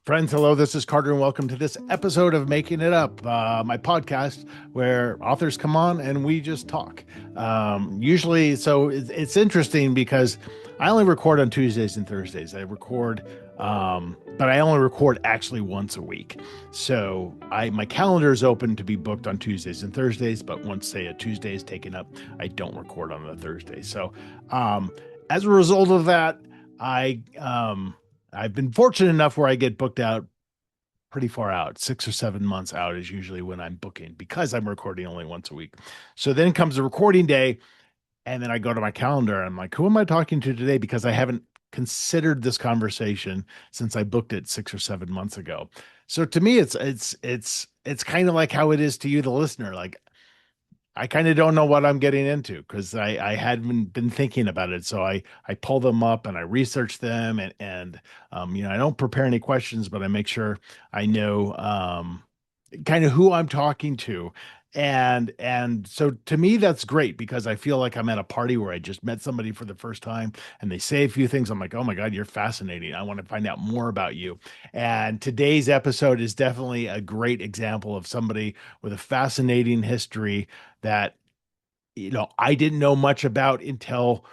Friends, hello. This is Carter, and welcome to this episode of Making It Up, my podcast where authors come on and we just talk. Usually, so it's interesting because I only record on Tuesdays and Thursdays. I record, but I only record actually once a week. So my calendar is open to be booked on Tuesdays and Thursdays, but once say a Tuesday is taken up, I don't record on a Thursday. So um, as a result of that, I've been fortunate enough where I get booked out pretty far out. 6 or 7 months out is usually when I'm booking because I'm recording only once a week. So then comes the recording day, and then I go to my calendar and I'm like, who am I talking to today? Because I haven't considered this conversation since I booked it 6 or 7 months ago. So to me, it's kind of like how it is to you, the listener. Like I kind of don't know what I'm getting into because I hadn't been thinking about it. So I pull them up and I research them and I don't prepare any questions, but I make sure I know kind of who I'm talking to. And so to me that's great because I feel like I'm at a party where I just met somebody for the first time and they say a few things. I'm like, "Oh my God, you're fascinating. I want to find out more about you." And today's episode is definitely a great example of somebody with a fascinating history that I didn't know much about until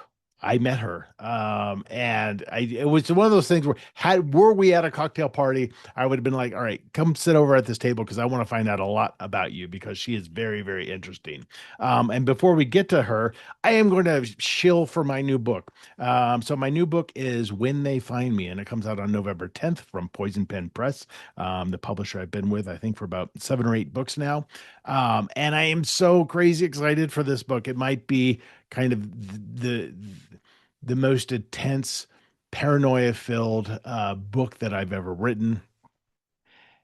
I met her. And it was one of those things where were we at a cocktail party, I would have been like, all right, come sit over at this table because I want to find out a lot about you because she is very, very interesting. And before we get to her, I am going to shill for my new book. So my new book is When They Find Me, and it comes out on November 10th from Poison Pen Press, the publisher I've been with, I think, for about 7 or 8 books now. And I am so crazy excited for this book. It might be kind of the most intense, paranoia-filled book that I've ever written.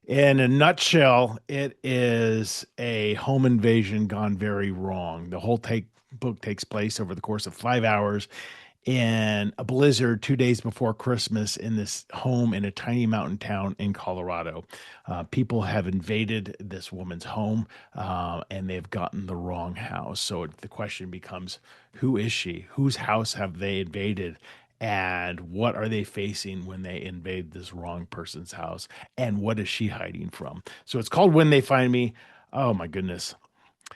In a nutshell, it is a home invasion gone very wrong. The whole book takes place over the course of 5 hours in a blizzard 2 days before Christmas in this home in a tiny mountain town in Colorado. People have invaded this woman's home and they've gotten the wrong house. So the question becomes, who is she? Whose house have they invaded? And what are they facing when they invade this wrong person's house? And what is she hiding from? So it's called When They Find Me. Oh my goodness.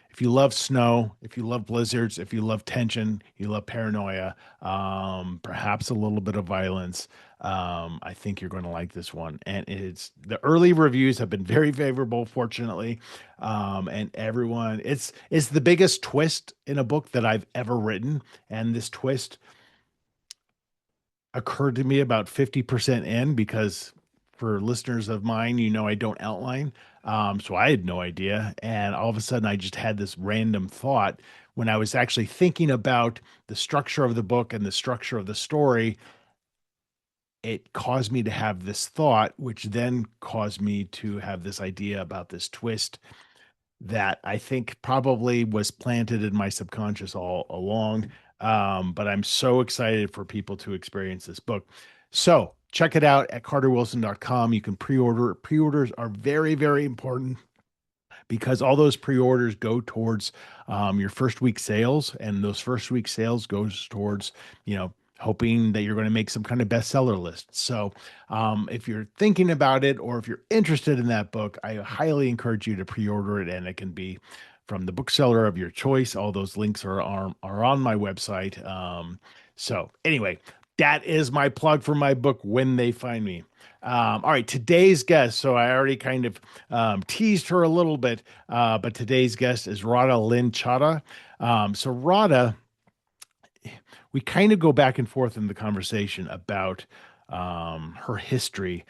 If you love snow, if you love blizzards, if you love tension, you love paranoia, perhaps a little bit of violence, I think you're going to like this one. And the early reviews have been very favorable, fortunately. And it's the biggest twist in a book that I've ever written. And this twist occurred to me about 50% in because for listeners of mine, I don't outline. So I had no idea. And all of a sudden, I just had this random thought when I was actually thinking about the structure of the book and the structure of the story. It caused me to have this thought, which then caused me to have this idea about this twist that I think probably was planted in my subconscious all along. But I'm so excited for people to experience this book. So check it out at carterwilson.com. You can pre-order. Pre-orders are very, very important because all those pre-orders go towards your first week sales, and those first week sales goes towards, hoping that you're going to make some kind of bestseller list. So, if you're thinking about it or if you're interested in that book, I highly encourage you to pre-order it, and it can be from the bookseller of your choice. All those links are on my website. So anyway, that is my plug for my book, When They Find Me. All right, today's guest. So I already kind of teased her a little bit, but today's guest is Radha Lin Chaddah. So Radha, we kind of go back and forth in the conversation about her history.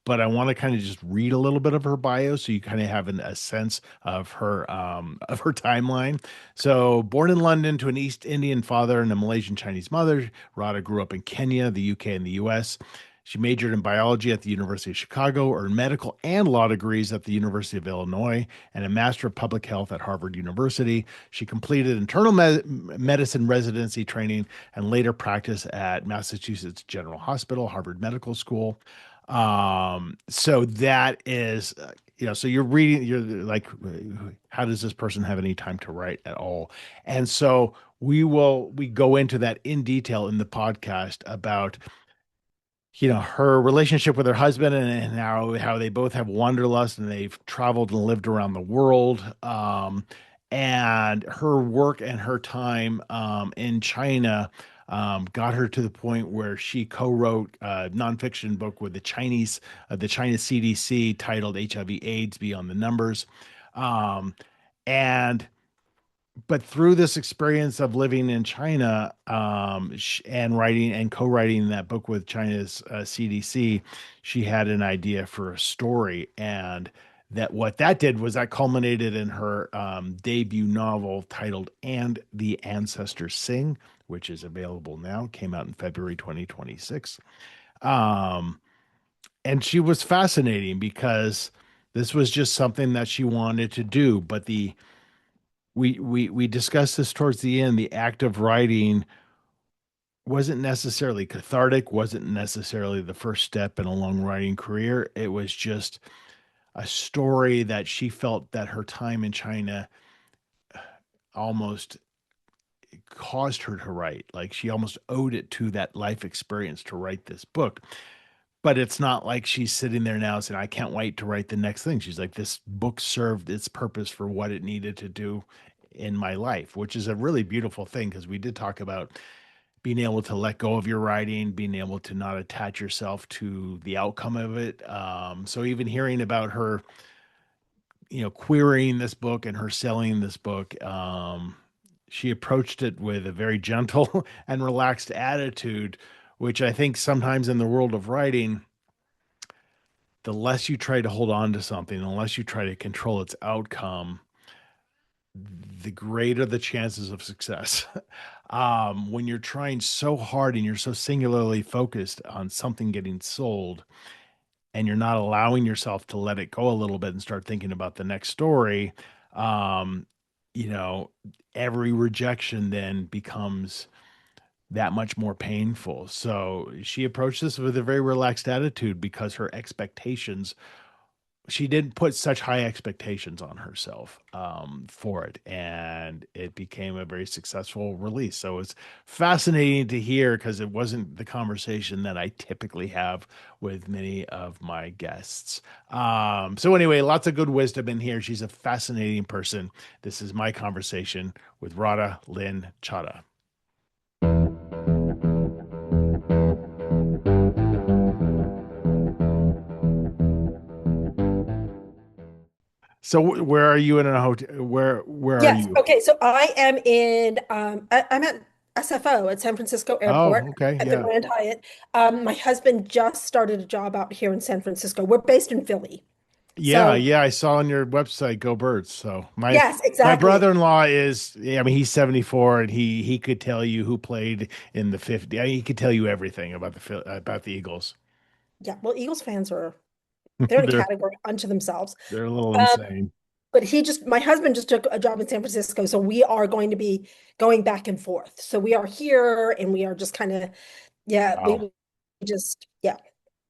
But I want to kind of just read a little bit of her bio so you kind of have a sense of her timeline. So, born in London to an East Indian father and a Malaysian Chinese mother, Radha grew up in Kenya, the UK, and the US. She majored in biology at the University of Chicago, earned medical and law degrees at the University of Illinois, and a Master of Public Health at Harvard University. She completed internal medicine residency training and later practiced at Massachusetts General Hospital, Harvard Medical School. So that is, so you're reading, you're like, how does this person have any time to write at all? And so we go into that in detail in the podcast about her relationship with her husband, and how they both have wanderlust and they've traveled and lived around the world. And her work and her time in China got her to the point where she co-wrote a nonfiction book with the China CDC titled HIV/AIDS Beyond the Numbers. Um, and but through this experience of living in China, and writing and co-writing that book with China's CDC, she had an idea for a story, and that what that did was that culminated in her debut novel titled "And the Ancestors Sing," which is available now. Came out in February 2026. Um, and she was fascinating because this was just something that she wanted to do, but the we discussed this towards the end. The act of writing wasn't necessarily cathartic, wasn't necessarily the first step in a long writing career. It was just a story that she felt that her time in China almost caused her to write. Like she almost owed it to that life experience to write this book. But it's not like she's sitting there now saying, I can't wait to write the next thing. She's like, this book served its purpose for what it needed to do in my life, which is a really beautiful thing because we did talk about being able to let go of your writing, being able to not attach yourself to the outcome of it. So even hearing about her, querying this book and her selling this book, she approached it with a very gentle and relaxed attitude, which I think sometimes in the world of writing, the less you try to hold on to something, the less you try to control its outcome, the greater the chances of success. When you're trying so hard and you're so singularly focused on something getting sold, and you're not allowing yourself to let it go a little bit and start thinking about the next story, um, you know, every rejection then becomes that much more painful. So she approached this with a very relaxed attitude because her expectations, she didn't put such high expectations on herself for it, and it became a very successful release. So it's fascinating to hear because it wasn't the conversation that I typically have with many of my guests. So anyway, lots of good wisdom in here. She's a fascinating person. This is my conversation with Radha Lin Chaddah. So where are you in a hotel? Where are Yes. you? Okay. So I am I'm at SFO at San Francisco Oh, Airport okay, at the yeah. Grand Hyatt. My husband just started a job out here in San Francisco. We're based in Philly. Yeah, So yeah, I saw on your website Go Birds. So yes, my exactly. brother-in-law is, yeah, I mean he's 74 and he could tell you who played in the 50. I mean, he could tell you everything about the Eagles. Yeah. Well, Eagles fans they're in a They're category unto themselves. they're a little Um, insane. but my husband just took a job in San Francisco. So we are going to be going back and forth. So we are here and we are just kind of, yeah, Wow. we just, yeah,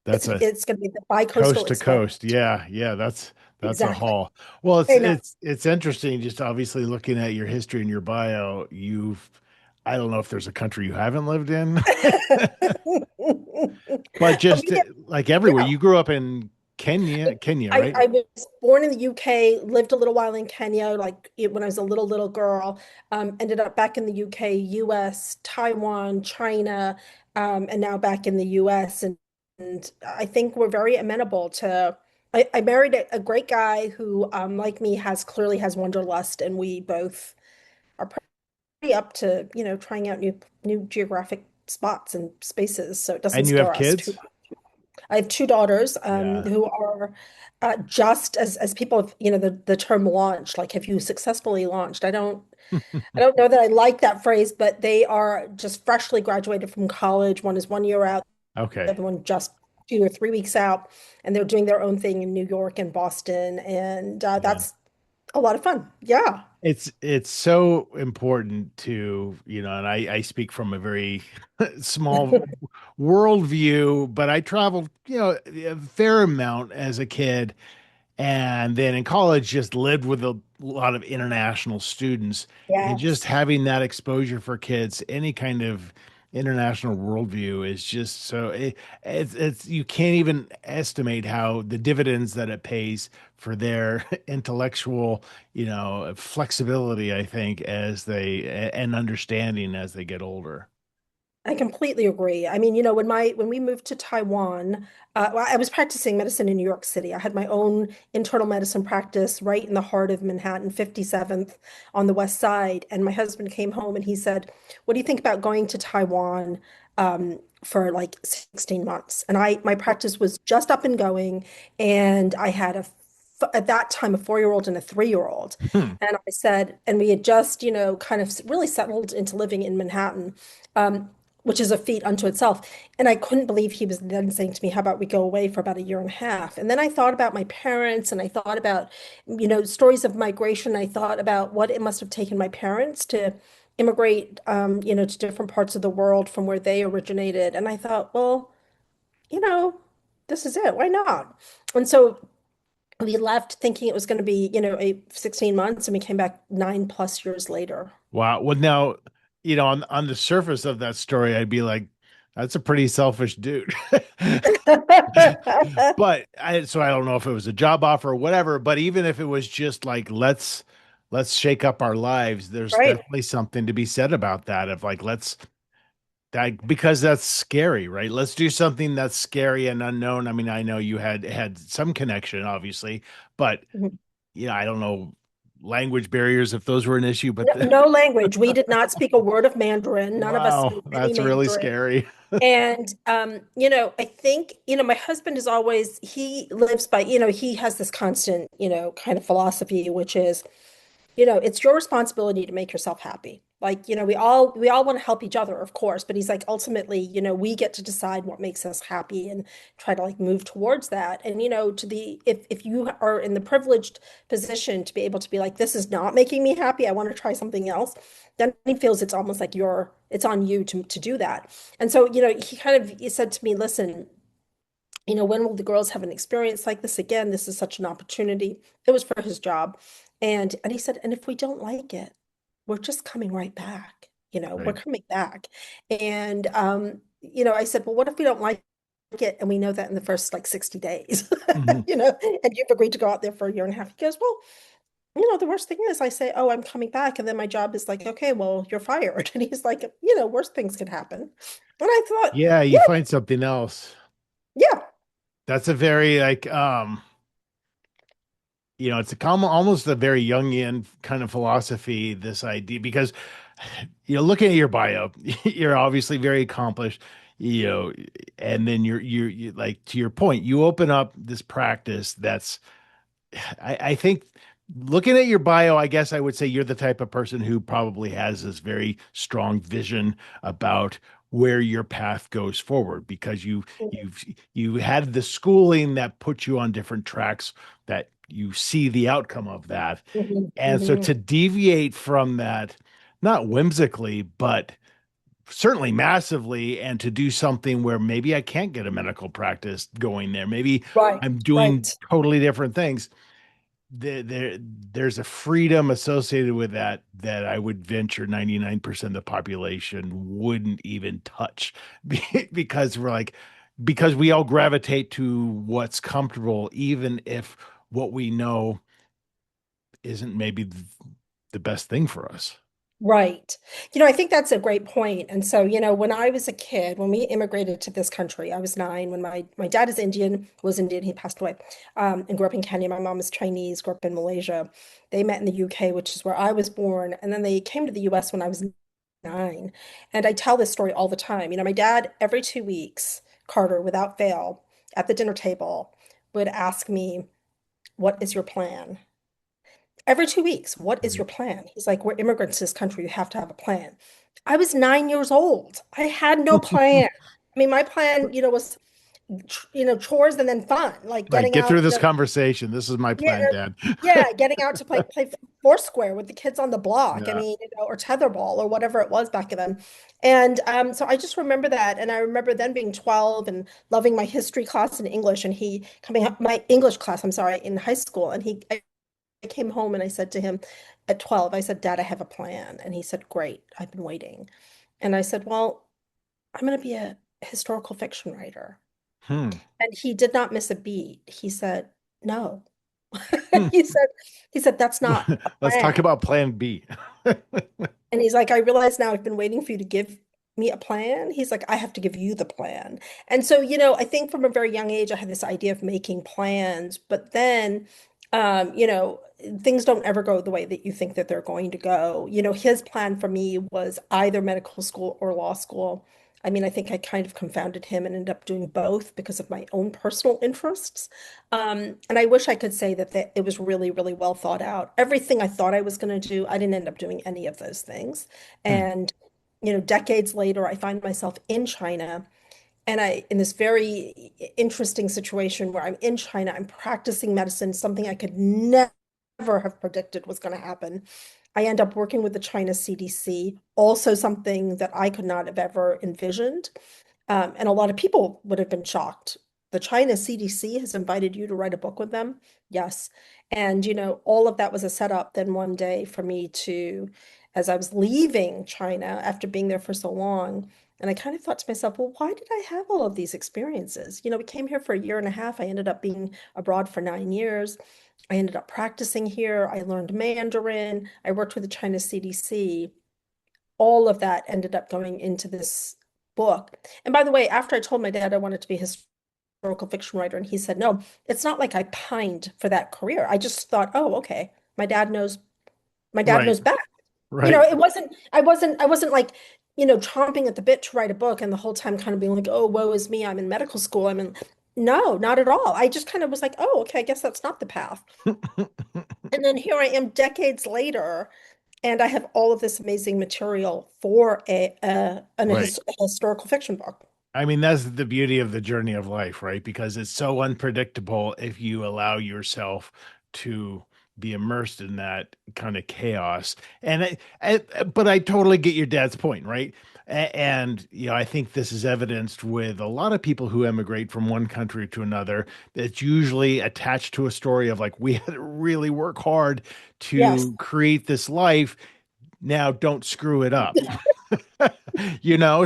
That's a it's going to be the bi-coastal coast to experience. coast. Yeah, yeah, that's a Exactly. haul. Well, it's I know. it's it's interesting just obviously looking at your history and your bio. I don't know if there's a country you haven't lived in, but We just did, like everywhere. yeah. You grew up in Kenya, right? I was born in the UK, lived a little while in Kenya, when I was a little girl. Ended up back in the UK, US, Taiwan, China, and now back in the US. And I think we're very amenable to. I married a great guy who, like me, clearly has wanderlust, and we both are pretty up to, trying out new geographic spots and spaces. So it doesn't And you have scare us too. kids? I have two daughters Yeah. who are just as people have, the term launch, like have you successfully launched? I don't know that I like that phrase, but they are just freshly graduated from college. One is 1 year out, the Okay. other one just 2 or 3 weeks out, and they're doing their own thing in New York and Boston, and Yeah. that's a lot of fun. Yeah. It's so important to, and I speak from a very small worldview, but I traveled, a fair amount as a kid. And then in college, just lived with a lot of international students, and just Yes. having that exposure for kids, any kind of international worldview is just so it's you can't even estimate how the dividends that it pays for their intellectual, flexibility, I think, as they and understanding as they get older. I completely agree. I mean, when we moved to Taiwan, well, I was practicing medicine in New York City. I had my own internal medicine practice right in the heart of Manhattan, 57th on the West Side. And my husband came home and he said, "What do you think about going to Taiwan for like 16 months?" And my practice was just up and going, and I had at that time a 4-year-old and a 3-year-old. Hmm. And I said, and we had just, kind of really settled into living in Manhattan. Um, which is a feat unto itself. And I couldn't believe he was then saying to me, "How about we go away for about a year and a half?" And then I thought about my parents and I thought about, stories of migration. I thought about what it must have taken my parents to immigrate, to different parts of the world from where they originated. And I thought, well, you know, this is it. Why not? And so we left thinking it was going to be, 16 months, and we came back 9+ years later. Wow. Well, now, on the surface of that story, I'd be like, that's a pretty selfish dude. But I don't know if it was a job offer or whatever, but even if it was just like, let's shake up our lives, there's Right. definitely something to be said about that of like, let's that because that's scary, right? Let's do something that's scary and unknown. I mean, I know you had some connection, obviously, but I don't know language barriers if those were an issue, but No, no language. We did not speak a word of Mandarin. None of us wow, knew any that's really Mandarin. scary. And I think, my husband is always, he lives by, he has this constant, kind of philosophy, which is, it's your responsibility to make yourself happy. Like, we all want to help each other, of course, but he's like, ultimately, we get to decide what makes us happy and try to like move towards that. And, if you are in the privileged position to be able to be like, this is not making me happy, I want to try something else, then he feels it's almost like it's on you to do that. And so, he said to me, "Listen, when will the girls have an experience like this again? This is such an opportunity." It was for his job. And he said, "And if we don't like it, we're just coming right back. We're Right. coming back." And I said, "Well, what if we don't like it and we know that in the first like 60 days?" Mhm. And you've agreed to go out there for a year and a half. He goes, "Well, the worst thing is I say, 'Oh, I'm coming back,' and then my job is like, 'Okay, well, you're fired.'" And he's like, "Worst things could happen." And I thought, Yeah, you yeah, find something else. yeah. That's a very like it's a common, almost a very Jungian kind of philosophy, this idea, because looking at your bio, you're obviously very accomplished, you know, and then you like to your point, you open up this practice that's I think looking at your bio, I guess I would say you're the type of person who probably has this very strong vision about where your path goes forward because you had the schooling that put you on different tracks that you see the outcome of that. Mhm, And so mhm. to deviate from that, not whimsically, but certainly massively, and to do something where maybe I can't get a medical practice going there, maybe Right, I'm doing right. totally different things there's a freedom associated with that I would venture 99% of the population wouldn't even touch because because we all gravitate to what's comfortable, even if what we know isn't maybe the best thing for us. Right. I think that's a great point. And so, when I was a kid, when we immigrated to this country, I was 9. When my dad is Indian, was Indian, he passed away, and grew up in Kenya. My mom is Chinese, grew up in Malaysia. They met in the UK, which is where I was born. And then they came to the US when I was 9. And I tell this story all the time. My dad, every 2 weeks, Carter, without fail, at the dinner table, would ask me, "What is your plan?" Every 2 weeks, "What is Right. your plan?" He's like, "We're immigrants to this country. You have to have a plan." I was 9 years old. I had no plan. I mean, my plan, was, chores and then fun, like Right. getting Get through out, this conversation. This is my yeah, plan, Dad. yeah, getting out to play Foursquare with the kids on the block. I Yeah. mean, or tetherball or whatever it was back then. And so I just remember that. And I remember then being 12 and loving my history class in English. And he coming up, my English class, I'm sorry, in high school. And I came home and I said to him at 12, I said, "Dad, I have a plan." And he said, "Great, I've been waiting." And I said, "Well, I'm going to be a historical fiction writer. Hmm. And he did not miss a beat. He said, no. Hmm. He said, he said, that's not a Let's talk plan. about plan B. And he's like, I realize now I've been waiting for you to give me a plan. He's like, I have to give you the plan. And so, I think from a very young age, I had this idea of making plans, but then, things don't ever go the way that you think that they're going to go. His plan for me was either medical school or law school. I mean, I think I kind of confounded him and ended up doing both because of my own personal interests. And I wish I could say that it was really, really well thought out. Everything I thought I was going to do, I didn't end up doing any of those things. Hmm. And, decades later, I find myself in China and in this very interesting situation where I'm in China, I'm practicing medicine, something I could never have predicted was going to happen. I end up working with the China CDC, also something that I could not have ever envisioned. And a lot of people would have been shocked. The China CDC has invited you to write a book with them. Yes. And, all of that was a setup then one day for me to, as I was leaving China after being there for so long, and I kind of thought to myself, well, why did I have all of these experiences? We came here for a year and a half. I ended up being abroad for 9 years. I ended up practicing here. I learned Mandarin. I worked with the China CDC. All of that ended up going into this book. And by the way, after I told my dad I wanted to be a historical fiction writer, and he said, no, it's not like I pined for that career. I just thought, oh, okay, my dad Right. knows best. Right. I wasn't like, chomping at the bit to write a book and the whole time kind of being like, oh, woe is me. I'm in medical school. No, not at all. I just kind of was like, oh, okay, I guess that's not the path. And then here I am decades later, and I have all of this amazing material for Right. a historical fiction book. I mean, that's the beauty of the journey of life, right? Because it's so unpredictable if you allow yourself to be immersed in that kind of chaos. But I totally get your dad's point, right? And I think this is evidenced with a lot of people who emigrate from one country to another. It's usually attached to a story of like, we had to really work hard Yes. to create this life. Now don't screw it up.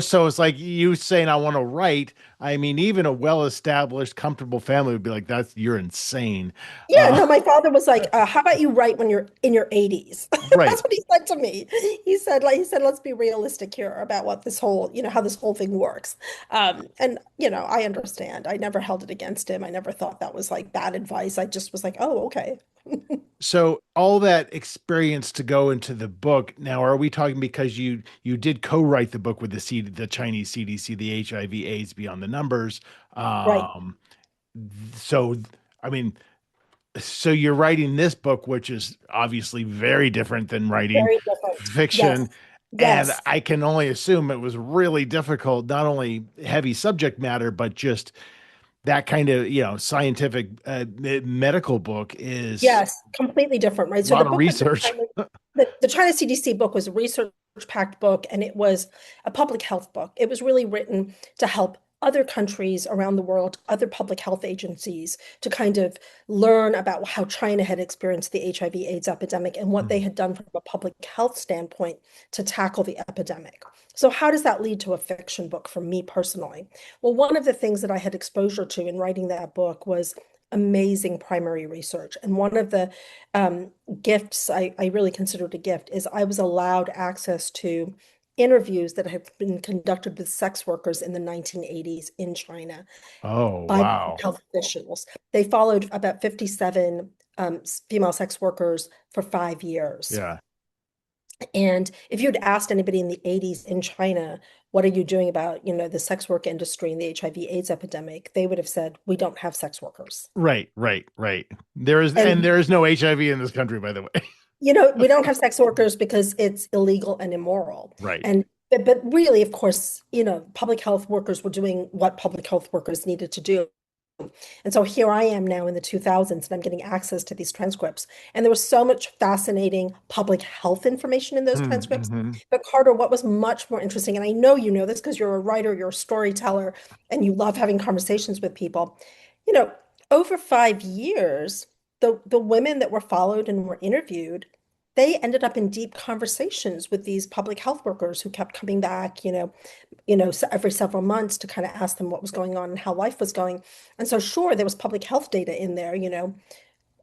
So it's like you saying I want to write. I mean, even a well-established, comfortable family would be like, that's you're insane. Yeah, Uh, no, my father was like, how about you write when you're in your 80s? right. That's what he said to me. He said, let's be realistic here about what this whole, how this whole thing works. And I understand. I never held it against him. I never thought that was like bad advice. I just was like, oh, okay. So all that experience to go into the book. Now, are we talking because you did co-write the book with the Chinese CDC, the HIV/AIDS Beyond the Numbers? Right. Um, so I mean, so you're writing this book, which is obviously very different than writing Very different. fiction. Yes. And Yes. I can only assume it was really difficult, not only heavy subject matter, but just that kind of, scientific medical book is Yes, completely different, right? a So the lot of book that research. the China CDC book was a research-packed book, and it was a public health book. It was really written to help other countries around the world, other public health agencies, to kind of learn about how China had experienced the HIV/AIDS epidemic and what they Mhm. had done from a public health standpoint to tackle the epidemic. So how does that lead to a fiction book for me personally? Well, one of the things that I had exposure to in writing that book was amazing primary research. And one of the gifts I really considered a gift is I was allowed access to interviews that have been conducted with sex workers in the 1980s in China Oh, by wow. health officials. They followed about 57 female sex workers for 5 years. Yeah. And if you'd asked anybody in the 80s in China, what are you doing about, the sex work industry and the HIV/AIDS epidemic, they would have said, we don't have sex workers. Right, right, right. There is And no HIV in this country, by the way. we don't have sex workers because it's illegal and immoral. Right. And but really, of course, public health workers were doing what public health workers needed to do. And so here I am now in the 2000s, and I'm getting access to these transcripts. And there was so much fascinating public health information in those transcripts. Mm-hmm. But Carter, what was much more interesting, and I know you know this because you're a writer, you're a storyteller, and you love having conversations with people. You know, over 5 years, the women that were followed and were interviewed, they ended up in deep conversations with these public health workers who kept coming back, every several months to kind of ask them what was going on and how life was going. And so, sure, there was public health data in there,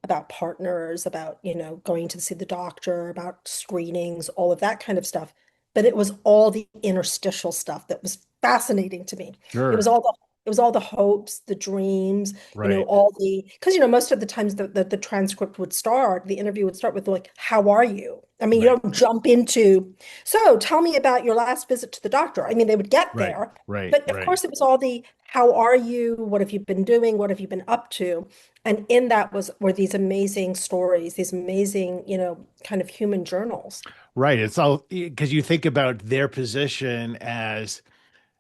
about partners, about, going to see the doctor, about screenings, all of that kind of stuff. But it was all the interstitial stuff that was fascinating to me. It was Sure. all the it was all the hopes, the dreams, Right. all because most of the times the transcript would start, the interview would start with like, how are you? I mean, you Right. don't jump into, so tell me about your last visit to the doctor. I mean, they would get Right. there, Right. but of Right. course it was all the, how are you? What have you been doing? What have you been up to? And in that were these amazing stories, these amazing, kind of human journals. Right. It's all because you think about their position as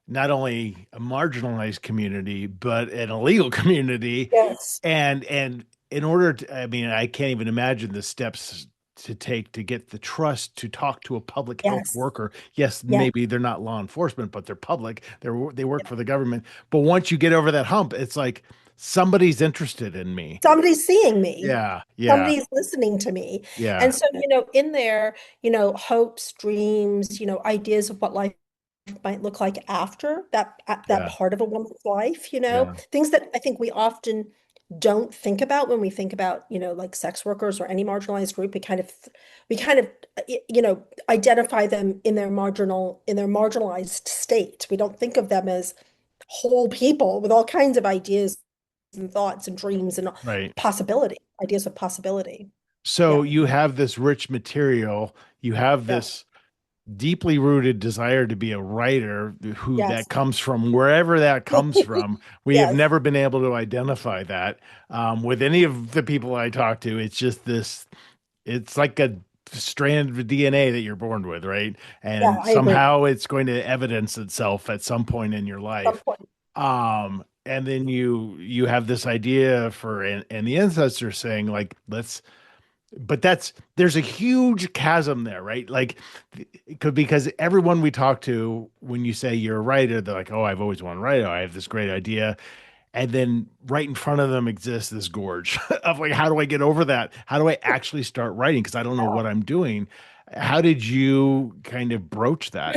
not only a marginalized community, but an illegal community. Yes, And in order to, I mean, I can't even imagine the steps to take to get the trust to talk to a public health yes, worker. Yes, yeah. maybe they're not law enforcement, but they're public. They work for the government. But once you get over that hump, it's like somebody's interested in me. Somebody's seeing me. Yeah, yeah, Somebody's listening to me. yeah, And so, in there, hopes, dreams, ideas of what life might look like after that yeah, part of a woman's life, yeah. things that I think we often don't think about when we think about, like sex workers or any marginalized group. We kind of identify them in their marginalized state. We don't think of them as whole people with all kinds of ideas and thoughts and dreams and Right. ideas of possibility. So Yeah. you have this rich material, you have Yeah. this deeply rooted desire to be a writer who Yes. that comes from wherever that comes from. We have Yes. never been able to identify that with any of the people I talk to. It's just this, it's like a strand of DNA that you're born with, right? Yeah, And I agree. somehow it's going to evidence itself at some point in your At some life. point. And then you have this idea for and the ancestors saying like let's but there's a huge chasm there, right? Like, it could because everyone we talk to, when you say you're a writer, they're like, "Oh, I've always wanted to write. Oh, I have this great idea," and then right in front of them exists this gorge of like, "How do I get over that? How do I actually start writing? Because I don't know what I'm doing." How did you kind of broach that?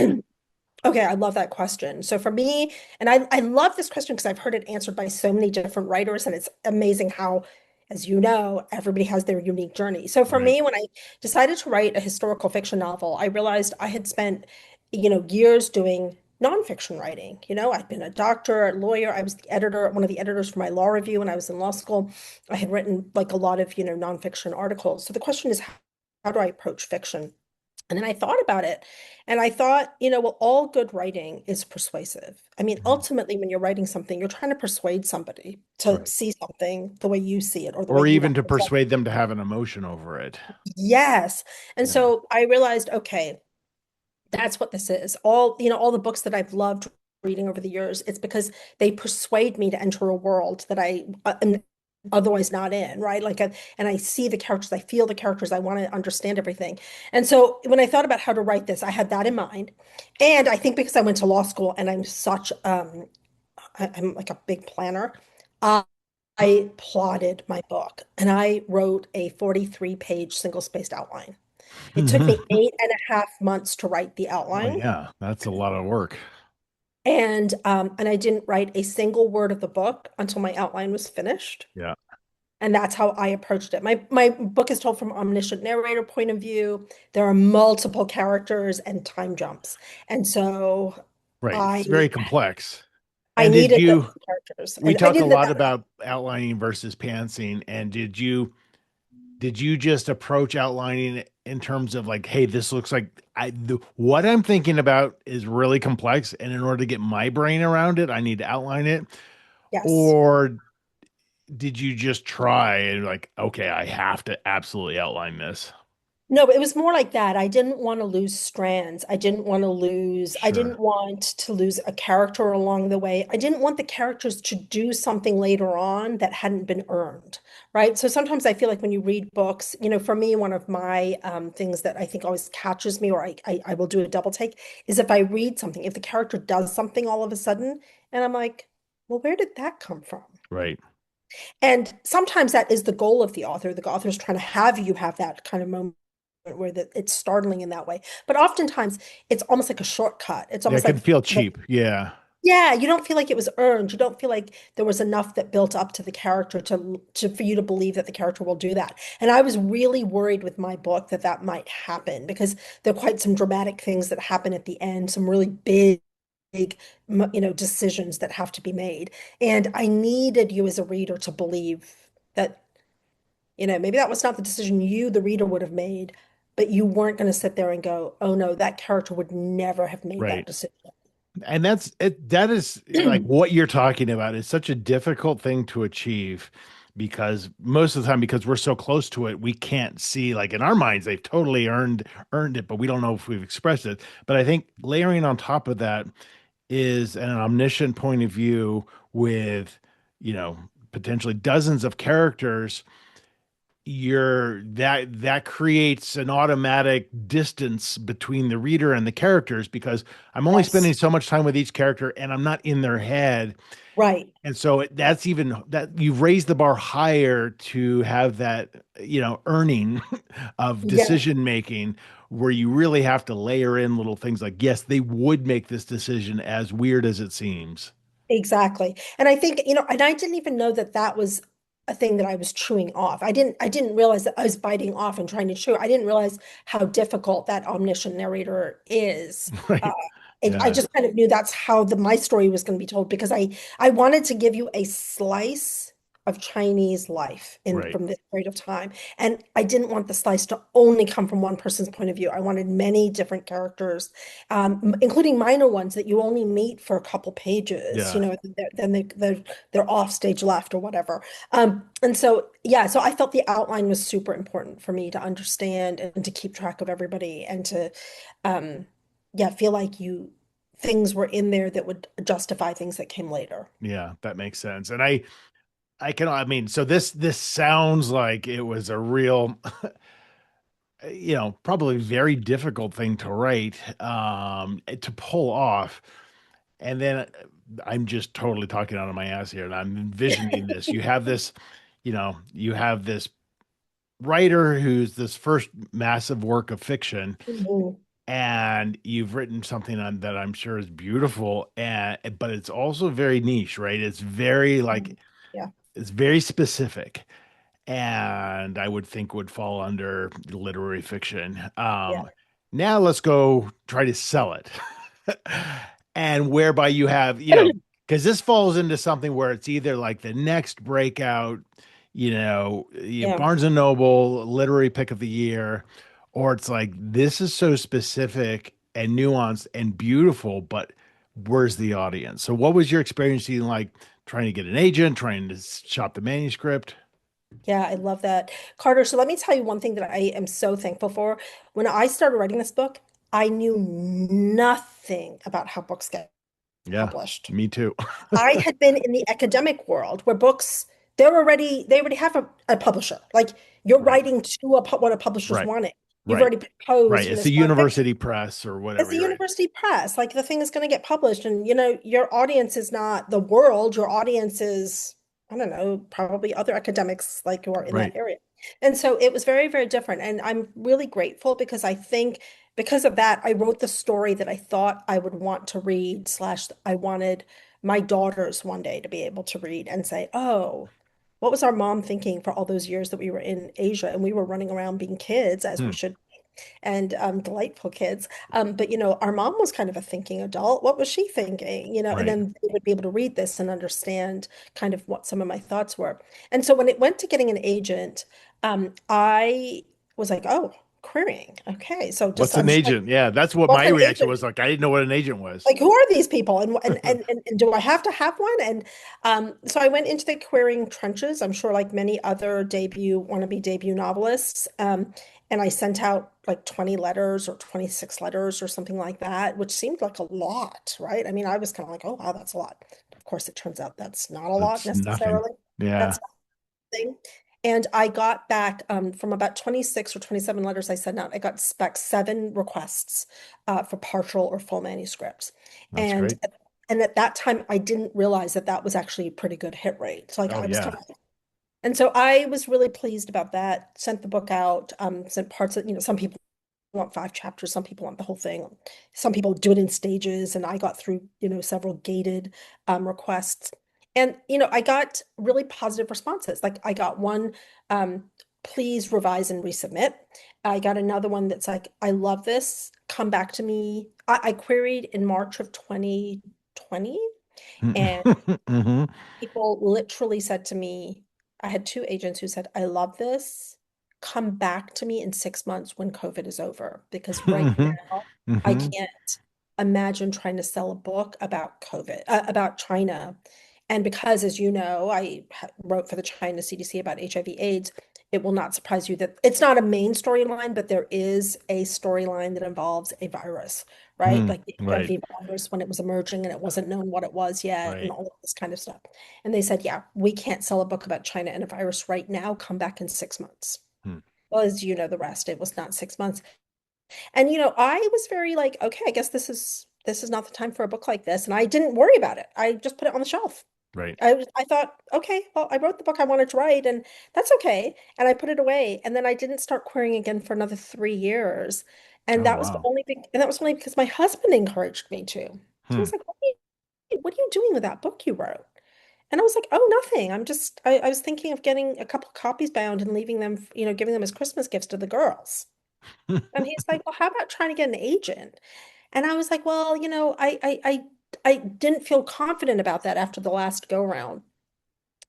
Okay, I love that question. So for me, and I love this question because I've heard it answered by so many different writers, and it's amazing how, as you know, everybody has their unique journey. So for Right, me, when I decided to write a historical fiction novel, I realized I had spent, years doing nonfiction writing. I'd been a doctor, a lawyer. I was the editor, one of the editors for my law review when I was in law school. I had written like a lot of, nonfiction articles. So the question is, how do I approach fiction? And then I thought about it and I thought, well, all good writing is persuasive. I mean, mhm, ultimately, when you're writing something, you're trying to persuade somebody to right, see something the way you see it or the way or you even to represent. persuade them to have an emotion over it. Yes. And Yeah, so I realized, okay, that's what this is. All the books that I've loved reading over the years, it's because they persuade me to enter a world that I am otherwise not in, right? And I see the characters, I feel the characters, I want to understand everything. And so when I thought about how to write this, I had that in mind. And I think because I went to law school and I'm like a big planner, uh, I plotted my book and I wrote a 43-page single-spaced outline. It took me 8.5 months to write the well, outline. yeah, that's a lot of work. And I didn't write a single word of the book until my outline was finished. Yeah. And that's how I approached it. My book is told from omniscient narrator point of view. There are multiple characters and time jumps. And so Right. I It's very complex. I And did needed those you, characters. we And I talk a needed lot that. about outlining versus pantsing, and did you just approach outlining in terms of like, hey, this looks like what I'm thinking about is really complex, and in order to get my brain around it, I need to outline it? Yes. Or did you just try and like, okay, I have to absolutely outline this? No, it was more like that. I didn't want to lose strands. I Sure. didn't want to lose a character along the way. I didn't want the characters to do something later on that hadn't been earned, right? So sometimes I feel like when you read books, for me, one of my things that I think always catches me, or I will do a double take, is if I read something, if the character does something all of a sudden, and I'm like, well, where did that come from? Right. And sometimes that is the goal of the author. The author's trying to have you have that kind of moment where it's startling in that way. But oftentimes it's almost like a shortcut. It's Yeah, it almost can like feel cheap. Yeah. yeah, you don't feel like it was earned. You don't feel like there was enough that built up to the character to for you to believe that the character will do that. And I was really worried with my book that that might happen because there are quite some dramatic things that happen at the end, some really big, decisions that have to be made. And I needed you as a reader to believe that, maybe that was not the decision you, the reader, would have made, but you weren't going to sit there and go, "Oh no, that character would never have made that Right. decision." And that's it. That is like what you're talking about is such a difficult thing to achieve because most of the time, because we're so close to it, we can't see like in our minds, they've totally earned it, but we don't know if we've expressed it. But I think layering on top of that is an omniscient point of view with, you know, potentially dozens of characters. That creates an automatic distance between the reader and the characters because I'm only spending Yes. so much time with each character and I'm not in their head. Right. And so that's even that you've raised the bar higher to have that, earning of Yeah. decision making where you really have to layer in little things like, yes, they would make this decision as weird as it seems. Exactly. And I think, and I didn't even know that that was a thing that I was chewing off. I didn't realize that I was biting off and trying to chew. I didn't realize how difficult that omniscient narrator is. Uh, Right. I Yeah. just kind of knew that's how my story was going to be told because I wanted to give you a slice of Chinese life in Right. from this period of time. And I didn't want the slice to only come from one person's point of view. I wanted many different characters, including minor ones that you only meet for a couple pages, Yeah. then they're off stage left or whatever. And so, yeah, so I felt the outline was super important for me to understand and to keep track of everybody and to, um, yeah, feel like things were in there that would justify things that came later. Yeah, that makes sense. And I mean, so this sounds like it was a real, probably very difficult thing to write, to pull off. And then I'm just totally talking out of my ass here, and I'm envisioning this. You have this writer who's this first massive work of fiction, Mhm. and you've written something that I'm sure is beautiful, and but it's also very niche, right? It's very like Yeah, it's very specific and I would think would fall under literary fiction. yeah. Now let's go try to sell it. And whereby you have, because this falls into something where it's either like the next breakout, Yeah, Barnes and Noble literary pick of the year, or it's like this is so specific and nuanced and beautiful, but where's the audience? So what was your experience like trying to get an agent, trying to shop the manuscript? yeah, I love that. Carter, so let me tell you one thing that I am so thankful for. When I started writing this book, I knew nothing about how books get Yeah, published. me too. I had been in the academic world where books, they already have a publisher. Like you're Right, writing to what a publisher's right, wanting. You've right, already proposed right. in It's a this nonfiction. university press or whatever. It's a You're right. university press. Like the thing is going to get published, and your audience is not the world. Your audience is, I don't know, probably other academics like who are in that Right. area. And so it was very, very different. And I'm really grateful because I think because of that, I wrote the story that I thought I would want to read, slash, I wanted my daughters one day to be able to read and say, oh, what was our mom thinking for all those years that we were in Asia and we were running around being kids as we Hmm. should and delightful kids. But our mom was kind of a thinking adult. What was she thinking? And Right. then they would be able to read this and understand kind of what some of my thoughts were. And so when it went to getting an agent, I was like, oh, querying. Okay. So just What's I'm an just like, agent? Yeah, that's what what's my an reaction agent? was like. I didn't know what an agent was. Like, who are these people? And do I have to have one? And so I went into the querying trenches. I'm sure like many other wannabe debut novelists. And I sent out like 20 letters or 26 letters or something like that, which seemed like a lot, right? I mean, I was kind of like, oh, wow, that's a lot. Of course, it turns out that's not a lot That's nothing. necessarily. Yeah, That's thing. And I got back from about 26 or 27 letters I sent out, I got back 7 requests for partial or full manuscripts. that's And great. and at that time, I didn't realize that that was actually a pretty good hit rate. So like Oh I was yeah. kind of And so I was really pleased about that. Sent the book out, sent parts of, some people want 5 chapters, some people want the whole thing. Some people do it in stages, and I got through, several gated requests. And, I got really positive responses. Like I got one, please revise and resubmit. I got another one that's like, I love this. Come back to me. I queried in March of 2020, and Hmm. people literally said to me, I had 2 agents who said, I love this. Come back to me in 6 months when COVID is over. Because right Hmm. now, I Hmm. can't imagine trying to sell a book about COVID, about China. And because, as you know, wrote for the China CDC about HIV/AIDS, it will not surprise you that it's not a main storyline, but there is a storyline that involves a virus, right? Like the Right, HIV virus when it was emerging and it wasn't known what it was yet, and right. all of this kind of stuff. And they said, yeah, we can't sell a book about China and a virus right now. Come back in 6 months. Hmm. Well, as you know, the rest, it was not 6 months. And I was very like, okay, I guess this is not the time for a book like this. And I didn't worry about it. I just put it on the shelf. Right. I thought, okay, well, I wrote the book I wanted to write, and that's okay. And I put it away. And then I didn't start querying again for another 3 years. And Oh, that was wow. only and that was only because my husband encouraged me to. He Hmm. was like, what are you doing with that book you wrote? And I was like, oh, nothing. I was thinking of getting a couple copies bound and leaving them, giving them as Christmas gifts to the girls. And he's like, well, how about trying to get an agent? And I was like, well, I didn't feel confident about that after the last go round.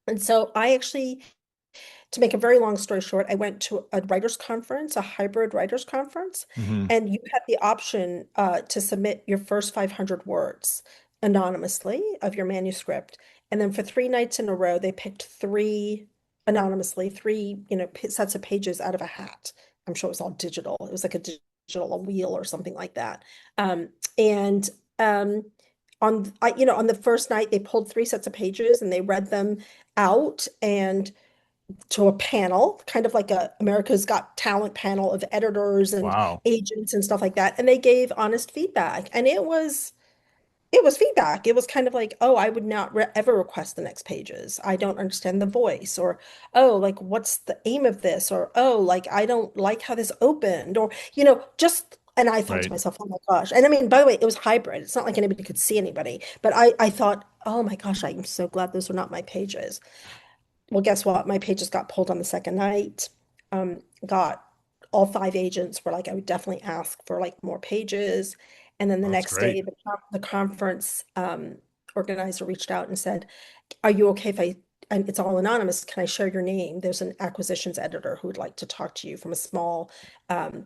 And so I actually, to make a very long story short, I went to a writers conference, a hybrid writers conference, Hmm. and you had the option to submit your first 500 words anonymously of your manuscript. And then for 3 nights in a row, they picked three anonymously, three, sets of pages out of a hat. I'm sure it was all digital. It was like a digital, a wheel or something like that. And on the first night, they pulled 3 sets of pages and they read them out and to a panel, kind of like a America's Got Talent panel of editors and Wow. agents and stuff like that. And they gave honest feedback. And it was feedback. It was kind of like, oh, I would not ever request the next pages. I don't understand the voice, or oh, like what's the aim of this, or oh, like I don't like how this opened, or just. And I thought to Right. myself, oh my gosh. And I mean, by the way, it was hybrid. It's not like anybody could see anybody. But I thought, oh my gosh, I'm so glad those were not my pages. Well, guess what? My pages got pulled on the second night. Got all 5 agents were like, I would definitely ask for like more pages. And then the That's next great. day, the conference organizer reached out and said, are you okay if and it's all anonymous, can I share your name? There's an acquisitions editor who would like to talk to you from a small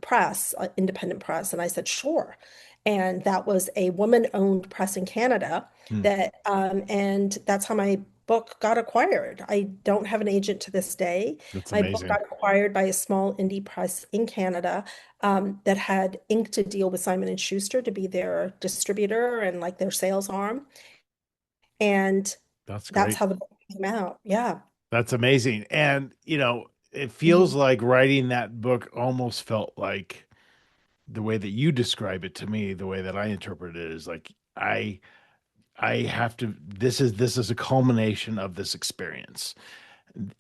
press, independent press. And I said, sure. And that was a woman-owned press in Canada Hmm. and that's how my book got acquired. I don't have an agent to this day. That's My book amazing. got acquired by a small indie press in Canada that had inked a deal with Simon and Schuster to be their distributor and like their sales arm. And That's that's great. how the book came out. Yeah. That's amazing. And, it feels Mhm. like writing that book almost felt like the way that you describe it to me, the way that I interpret it is like I have to this is a culmination of this experience.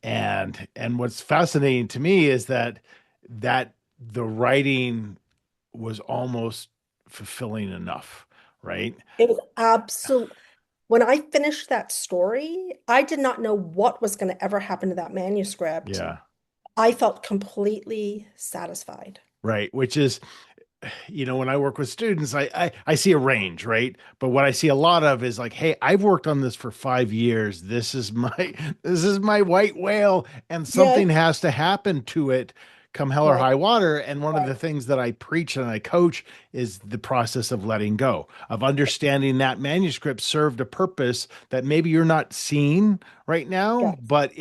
And what's fascinating to me is that the writing was almost fulfilling enough, right? It was absolute. When I finished that story, I did not know what was going to ever happen to that manuscript. Yeah. I felt completely satisfied. Right. Which is, when I work with students, I see a range, right? But what I see a lot of is like, hey, I've worked on this for 5 years. This is my this is my white whale, and Yeah. something has to happen to it come hell or Right. high water. And one of Right. the things that I preach and I coach is the process of letting go, of understanding that manuscript served a purpose that maybe you're not seeing right now, Yes. but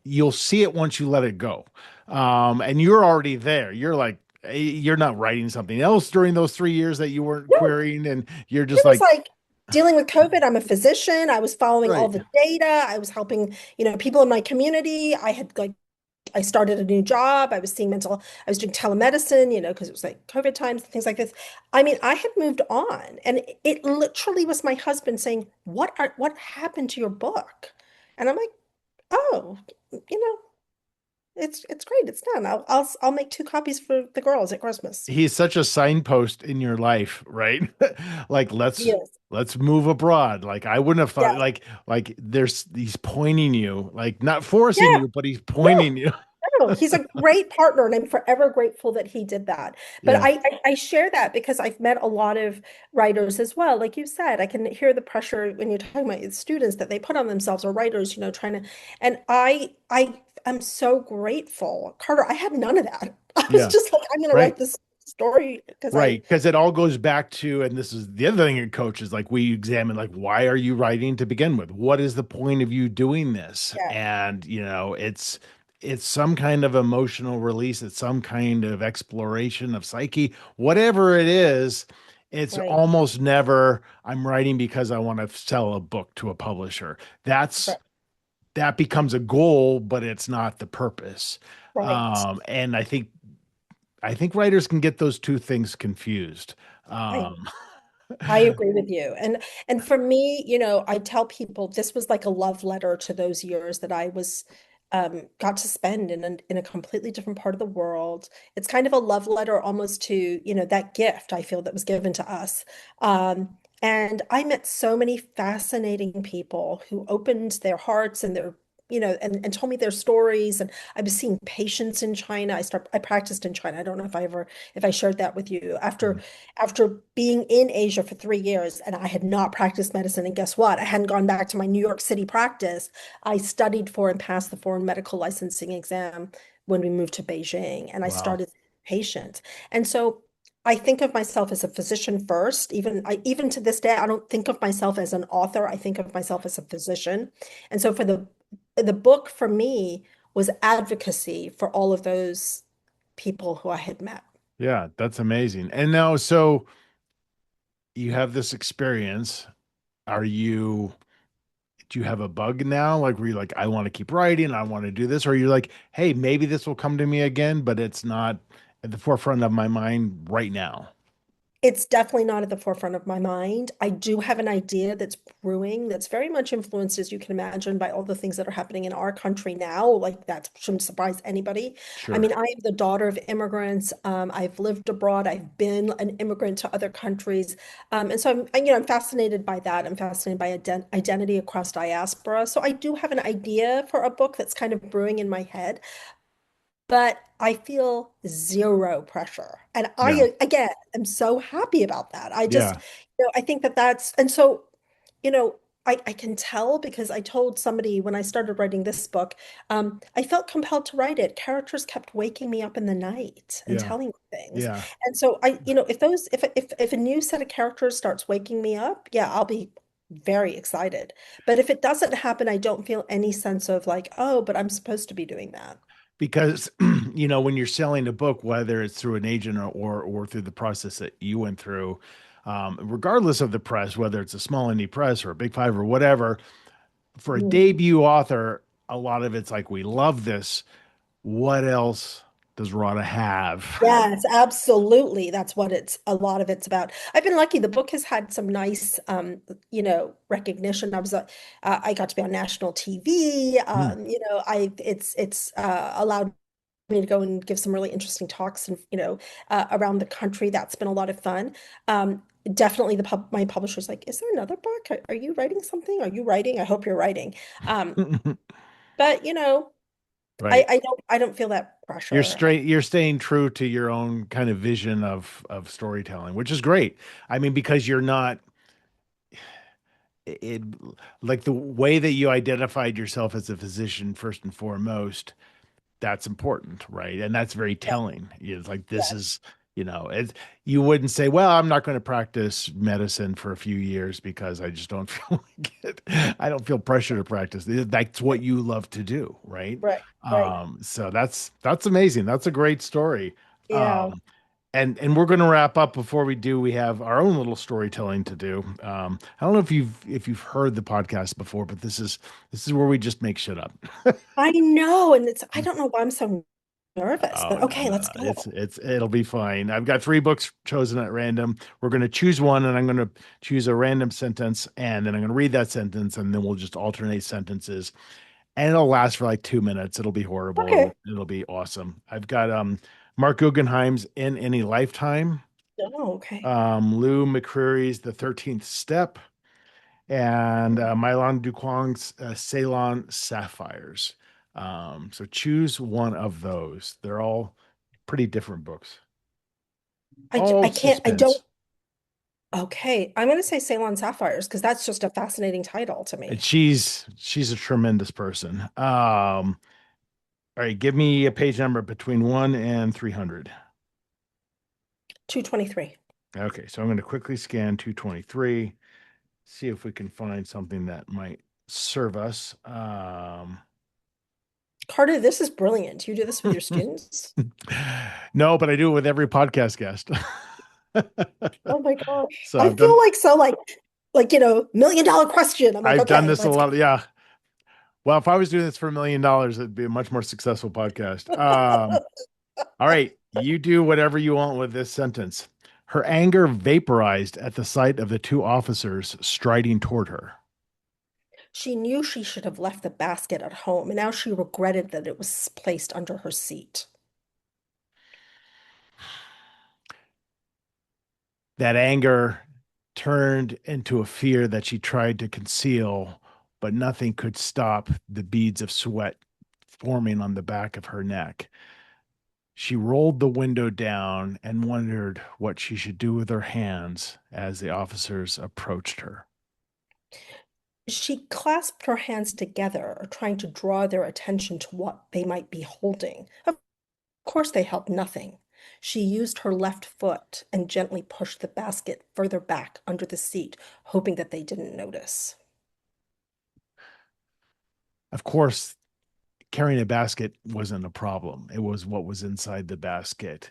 you'll see it once you let it go. And you're already there. You're like, you're not writing something else during those 3 years that you weren't No, querying, and you're just it was like, like dealing with COVID. I'm a physician. I was following all right, the data. I was helping, people in my community. I started a new job. I was doing telemedicine, because it was like COVID times, things like this. I mean, I had moved on, and it literally was my husband saying, what happened to your book? And I'm like, Oh, you know, it's great. It's done. I'll make two copies for the girls at Christmas. He's such a signpost in your life, right? Like Yes. let's move abroad. Like I wouldn't have thought Yeah. like there's he's pointing you, like not forcing Yeah. you, but he's No. pointing you. No, he's a great partner, and I'm forever grateful that he did that. But Yeah. I share that because I've met a lot of writers as well. Like you said, I can hear the pressure when you're talking about students that they put on themselves or writers, trying to. And I am so grateful, Carter. I had none of that. I was Yeah. just like, I'm going to Right. write this story because Right, because it all goes back to, and this is the other thing in coaches, like we examine, like, why are you writing to begin with? What is the point of you doing this? yeah, And, it's some kind of emotional release, it's some kind of exploration of psyche, whatever it is, it's right, almost never, I'm writing because I want to sell a book to a publisher. right, That becomes a goal, but it's not the purpose. right. And I think writers can get those two things confused. I Um, I agree with you. And for me, I tell people this was like a love letter to those years that I was got to spend in a completely different part of the world. It's kind of a love letter almost to, that gift I feel that was given to us. And I met so many fascinating people who opened their hearts and their and told me their stories. And I was seeing patients in China. I practiced in China. I don't know if I shared that with you. After being in Asia for 3 years, and I had not practiced medicine. And guess what? I hadn't gone back to my New York City practice. I studied for and passed the foreign medical licensing exam when we moved to Beijing, and I wow. started patient. And so I think of myself as a physician first. Even to this day, I don't think of myself as an author. I think of myself as a physician. And so for the book for me was advocacy for all of those people who I had met. Yeah, that's amazing. And now, so you have this experience. Are you, do you have a bug now? Like, where you like, I want to keep writing, I want to do this? Or are you like, hey, maybe this will come to me again, but it's not at the forefront of my mind right now? It's definitely not at the forefront of my mind. I do have an idea that's brewing that's very much influenced, as you can imagine, by all the things that are happening in our country now. Like that shouldn't surprise anybody. I Sure. mean, I am the daughter of immigrants. I've lived abroad. I've been an immigrant to other countries. And so I'm fascinated by that. I'm fascinated by identity across diaspora. So I do have an idea for a book that's kind of brewing in my head, but I feel zero pressure. And Yeah. again, am so happy about that. Yeah. I think that and so, you know, I can tell because I told somebody when I started writing this book, I felt compelled to write it. Characters kept waking me up in the night and Yeah. telling me things. Yeah. And so if a new set of characters starts waking me up, yeah, I'll be very excited. But if it doesn't happen, I don't feel any sense of like, oh, but I'm supposed to be doing that. Because when you're selling a book, whether it's through an agent or through the process that you went through, regardless of the press, whether it's a small indie press or a big five or whatever, for a debut author, a lot of it's like, we love this. What else does Rada have? Yes, absolutely. That's what a lot of it's about. I've been lucky. The book has had some nice, recognition. I got to be on national TV. Hmm. It's allowed me to go and give some really interesting talks and, around the country. That's been a lot of fun. Definitely my publisher's like, is there another book? Are you writing something? Are you writing? I hope you're writing. Um, but Right. I don't feel that You're pressure. straight, you're staying true to your own kind of vision of storytelling, which is great. I mean, because you're not it like the way that you identified yourself as a physician first and foremost, that's important, right? And that's very Yeah, telling. It's like this yeah, is, you wouldn't say, well, I'm not going to practice medicine for a few years because I just don't feel like it. I don't feel pressure to practice. That's what you love to do, right? right, right. So that's amazing. That's a great story. Yeah. Um, and we're going to wrap up. Before we do, we have our own little storytelling to do. I don't know if you've heard the podcast before, but this is where we just make shit up. I know, and I don't know why I'm so nervous, Oh but no, okay, no, let's go. it'll be fine. I've got three books chosen at random. We're going to choose one, and I'm going to choose a random sentence, and then I'm going to read that sentence, and then we'll just alternate sentences. and it'll last for like 2 minutes. It'll be horrible. Okay. It'll be awesome. I've got Mark Guggenheim's In Any Lifetime, Oh, okay. Lou McCreary's The 13th Step, and Mylon Duquang's Ceylon Sapphires. So choose one of those. They're all pretty different books. I All can't, I don't, suspense. okay. I'm going to say Ceylon Sapphires because that's just a fascinating title to And me. she's a tremendous person. All right, give me a page number between 1 and 300. 223. Okay, so I'm going to quickly scan 223, see if we can find something that might serve us. Carter, this is brilliant. You do this with your students? No, but I do it with every podcast guest. Oh my gosh. So I feel like so million dollar question. I'm like, I've done okay, this a let's go. lot. Yeah. Well, if I was doing this for $1 million, it'd be a much more successful podcast. All right, you do whatever you want with this sentence. Her anger vaporized at the sight of the two officers striding toward her. She knew she should have left the basket at home, and now she regretted that it was placed under her seat. That anger turned into a fear that she tried to conceal, but nothing could stop the beads of sweat forming on the back of her neck. She rolled the window down and wondered what she should do with her hands as the officers approached her. She clasped her hands together, trying to draw their attention to what they might be holding. Of course, they helped nothing. She used her left foot and gently pushed the basket further back under the seat, hoping that they didn't notice. Of course, carrying a basket wasn't a problem. It was what was inside the basket.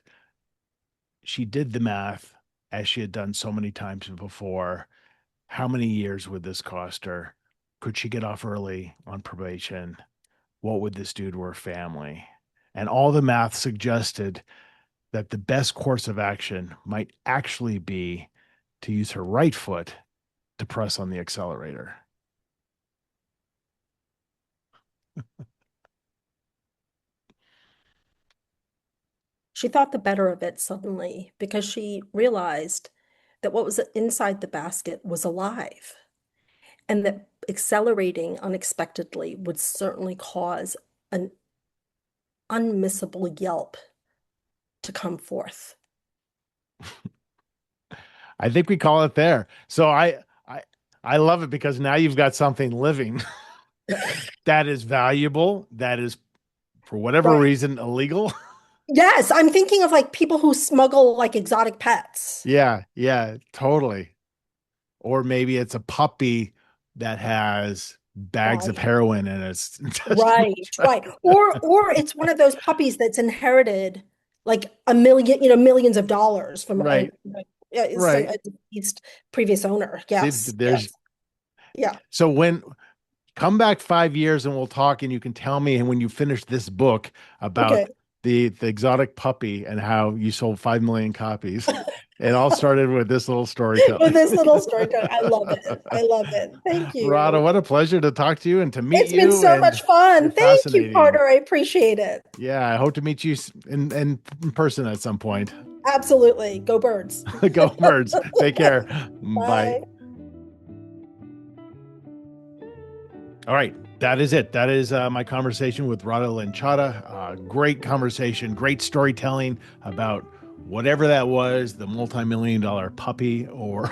She did the math as she had done so many times before. How many years would this cost her? Could she get off early on probation? What would this do to her family? And all the math suggested that the best course of action might actually be to use her right foot to press on the accelerator. She thought the better of it suddenly because she realized that what was inside the basket was alive and that accelerating unexpectedly would certainly cause an unmissable yelp to come forth. I think we call it there. So I I love it because now you've got something living that is valuable, that is for whatever Right. reason illegal. Yes, I'm thinking of like people who smuggle like exotic pets. Yeah, yeah, totally. Or maybe it's a puppy that has bags of Right. heroin in its intestinal Right, tract. right. Or it's one of those puppies that's inherited like a million, millions of dollars from Right, some right. a deceased previous owner. See, Yes, yes. there's Yeah. so when come back 5 years and we'll talk and you can tell me and when you finish this book about Okay. the exotic puppy and how you sold 5 million copies. It all started with this little storytelling. With this little story time. I love it. I love it. Thank Radha, you. what a pleasure to talk to you and to meet It's been you. so much And fun. you're Thank you, fascinating. Carter. I appreciate it. Yeah, I hope to meet you in person at some point. Absolutely. Go birds. Go birds. Take care. Bye. Bye. All right. That is it. That is my conversation with Radha Lin Chaddah. Great conversation, great storytelling about whatever that was, the multi-million-dollar puppy or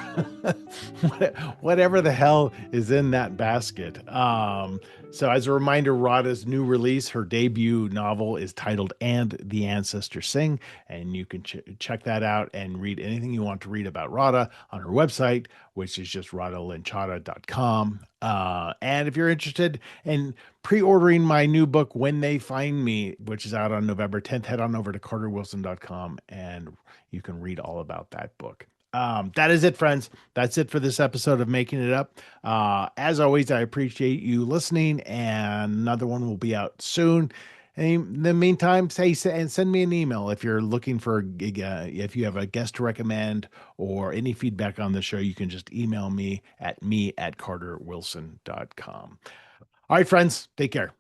whatever the hell is in that basket. So as a reminder, Radha's new release, her debut novel is titled And the Ancestors Sing, and you can check that out and read anything you want to read about Radha on her website, which is just radhalinchaddah.com. And if you're interested in pre-ordering my new book, When They Find Me, which is out on November 10th, head on over to carterwilson.com and you can read all about that book. That is it, friends. That's it for this episode of Making It Up. As always, I appreciate you listening, and another one will be out soon. And in the meantime, and send me an email if you're looking for if you have a guest to recommend or any feedback on the show. You can just email me at carterwilson.com. All right, friends, take care.